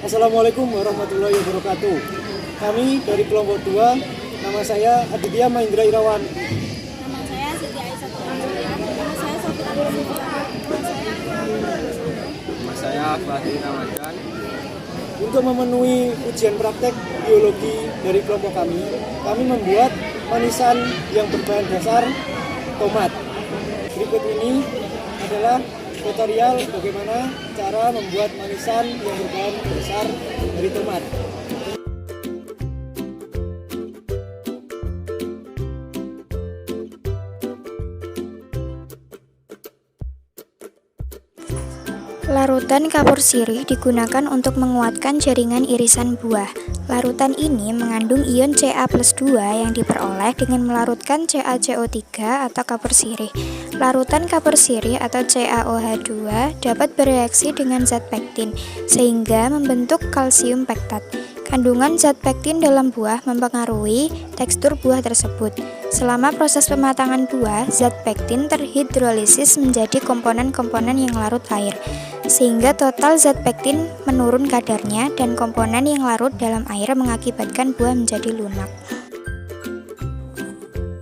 Assalamualaikum warahmatullahi wabarakatuh. Kami dari kelompok 2, nama saya Aditya Mahendra Irawan. Nama saya Siti Aisyah Tuhansulia. Nama saya Sofia Tuhansulia. Nama saya Fahri Ramadan. Untuk memenuhi ujian praktek biologi dari kelompok kami membuat manisan yang berbahan dasar tomat. Berikut ini adalah tutorial bagaimana cara membuat manisan yang berbahan dasar dari tomat. Larutan kapur sirih digunakan untuk menguatkan jaringan irisan buah. Larutan ini mengandung ion Ca+2 yang diperoleh dengan melarutkan CaCO3 atau kapur sirih. Larutan kapur sirih atau CaOH2 dapat bereaksi dengan zat pektin sehingga membentuk kalsium pektat. Kandungan zat pektin dalam buah mempengaruhi tekstur buah tersebut. Selama proses pematangan buah, zat pektin terhidrolisis menjadi komponen-komponen yang larut air, sehingga total zat pektin menurun kadarnya dan komponen yang larut dalam air mengakibatkan buah menjadi lunak.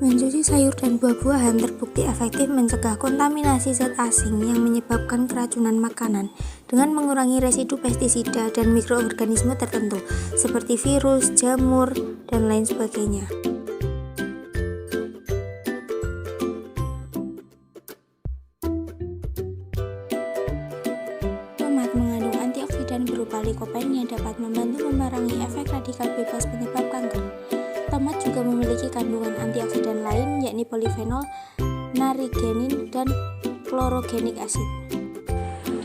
Mencuci sayur dan buah-buahan terbukti efektif mencegah kontaminasi zat asing yang menyebabkan keracunan makanan dengan mengurangi residu pestisida dan mikroorganisme tertentu seperti virus, jamur, dan lain sebagainya. Tomat mengandung antioksidan berupa likopen yang dapat membantu memerangi efek radikal bebas penyebab kanker. Tomat juga memiliki kandungan antioksidan lain yakni polifenol, narigenin, dan chlorogenic acid.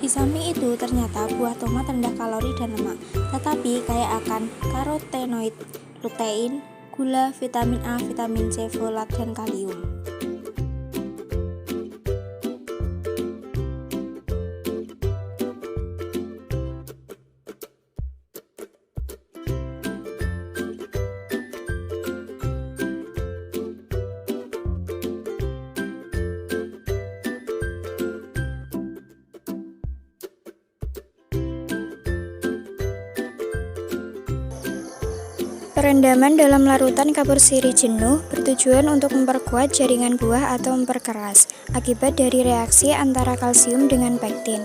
Di samping itu, ternyata buah tomat rendah kalori dan lemak, tetapi kaya akan karotenoid, lutein, gula, vitamin A, vitamin C, folat, dan kalium. Perendaman dalam larutan kapur sirih jenuh bertujuan untuk memperkuat jaringan buah atau memperkeras akibat dari reaksi antara kalsium dengan pektin.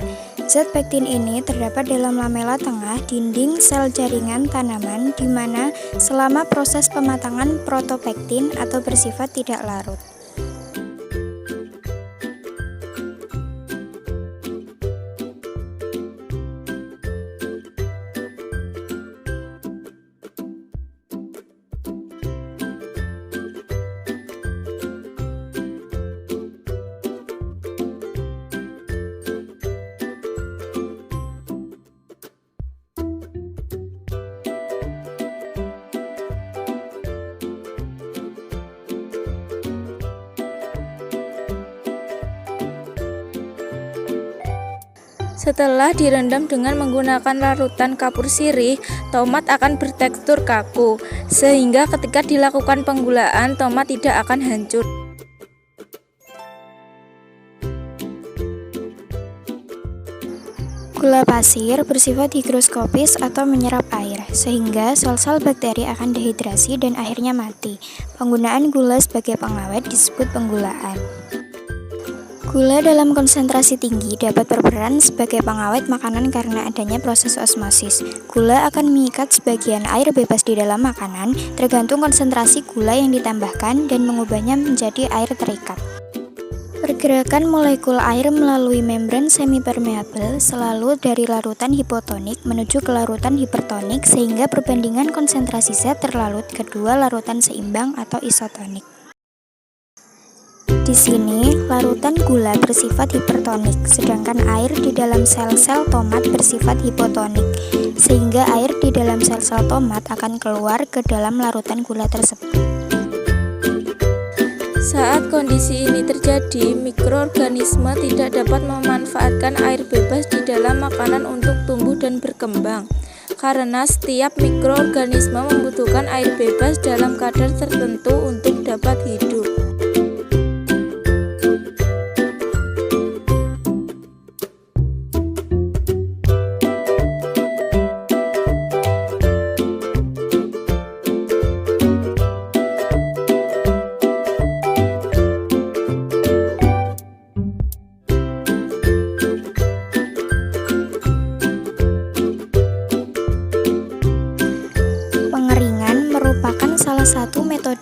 Zat pektin ini terdapat dalam lamela tengah dinding sel jaringan tanaman di mana selama proses pematangan protopektin atau bersifat tidak larut. Setelah direndam dengan menggunakan larutan kapur sirih, tomat akan bertekstur kaku, sehingga ketika dilakukan penggulaan, tomat tidak akan hancur. Gula pasir bersifat higroskopis atau menyerap air, sehingga sel-sel bakteri akan dehidrasi dan akhirnya mati. Penggunaan gula sebagai pengawet disebut penggulaan. Gula dalam konsentrasi tinggi dapat berperan sebagai pengawet makanan karena adanya proses osmosis. Gula akan mengikat sebagian air bebas di dalam makanan, tergantung konsentrasi gula yang ditambahkan dan mengubahnya menjadi air terikat. Pergerakan molekul air melalui membran semipermeabel selalu dari larutan hipotonik menuju ke larutan hipertonik sehingga perbandingan konsentrasi zat terlarut kedua larutan seimbang atau isotonik. Di sini, larutan gula bersifat hipertonik, sedangkan air di dalam sel-sel tomat bersifat hipotonik, sehingga air di dalam sel-sel tomat akan keluar ke dalam larutan gula tersebut. Saat kondisi ini terjadi, mikroorganisme tidak dapat memanfaatkan air bebas di dalam makanan untuk tumbuh dan berkembang, karena setiap mikroorganisme membutuhkan air bebas dalam kadar tertentu untuk dapat hidup.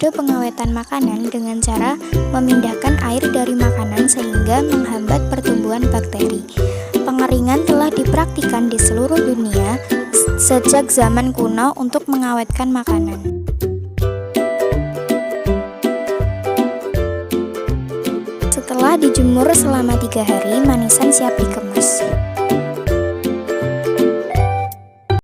metode pengawetan makanan dengan cara memindahkan air dari makanan sehingga menghambat pertumbuhan bakteri. Pengeringan telah dipraktikkan di seluruh dunia sejak zaman kuno untuk mengawetkan makanan. Setelah dijemur selama 3 hari, manisan siap dikemas.